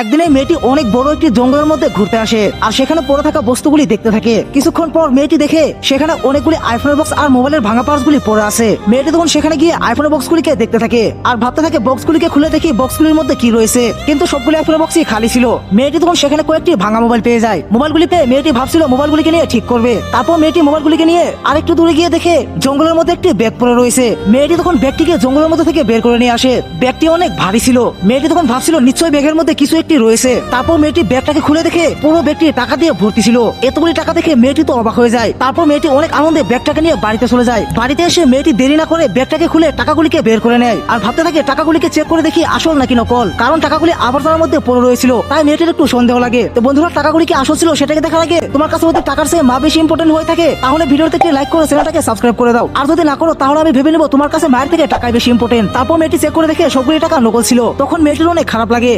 একদিন এই মেয়েটি অনেক বড় একটি জঙ্গলের মধ্যে ঘুরতে আসে আর সেখানে পড়ে থাকা বস্তুগুলি দেখতে থাকে। কিছুক্ষণ পর মেয়েটি দেখে সেখানে অনেকগুলি আইফোনের বক্স আর মোবাইলের ভাঙা পার্টসগুলি পড়ে আছে। মেয়েটি তখন সেখানে গিয়ে আইফোনের বক্সগুলিকে দেখতে থাকে আর ভাবতে থাকে বক্সগুলিকে খুলে দেখি বক্সগুলির মধ্যে কি রয়েছে, কিন্তু সবগুলি আইফোনের বক্সই খালি ছিল। মেয়েটি তখন সেখানে কয়েকটি ভাঙা মোবাইল পেয়ে যায়। মোবাইলগুলি পেয়ে মেয়েটি ভাবছিল মোবাইলগুলিকে নিয়ে ঠিক করবে। তারপর মেয়েটি মোবাইলগুলিকে নিয়ে আরেকটু দূরে গিয়ে দেখে জঙ্গলের মধ্যে একটি ব্যাগ পড়ে রয়েছে। মেয়েটি তখন ব্যাগটিকে জঙ্গলের মধ্যে থেকে বের করে নিয়ে আসে। ব্যাগটি অনেক ভারী ছিল। মেয়েটি তখন ভাবছিল নিশ্চয়ই ব্যাগের মধ্যে কিছু একটি রয়েছে। তারপর মেয়েটি ব্যাগটাকে খুলে দেখে পুরো ব্যাগটি টাকা দিয়ে ভর্তি ছিল। এতগুলি টাকা দেখে মেয়েটি তো অবাক হয়ে যায়। তারপর মেয়েটি অনেক আনন্দে ব্যাগটাকে নিয়ে বাড়িতে চলে যায়। বাড়িতে এসে মেয়েটি দেরি না করে ব্যাগটাকে খুলে টাকাগুলিকে বের করে নেয় আর ভাবতে থাকে টাকাগুলিকে চেক করে দেখি আসল নাকি নকল, কারণ টাকাগুলি আবর্জনার মধ্যে পড়ে রয়েছিল। তাই মেয়েটির একটু সন্দেহ লাগে। তো বন্ধুরা, টাকাগুলি কি আসল ছিল সেটাকে দেখার আগে তোমার কাছে যদি টাকার চেয়ে মা বেশি ইম্পর্টেন্ট হয়ে থাকে তাহলে ভিডিওতে একটি লাইক করে চ্যানেলটাকে সাবস্ক্রাইব করে দাও। আর যদি না করো তাহলে আমি ভেবে নেব তোমার কাছে মায়ের থেকে টাকাই বেশি ইম্পর্টেন্ট। তারপর মেয়েটি চেক করে দেখে সবগুলি টাকা নকল ছিল। তখন মেয়েটির অনেক খারাপ লাগে।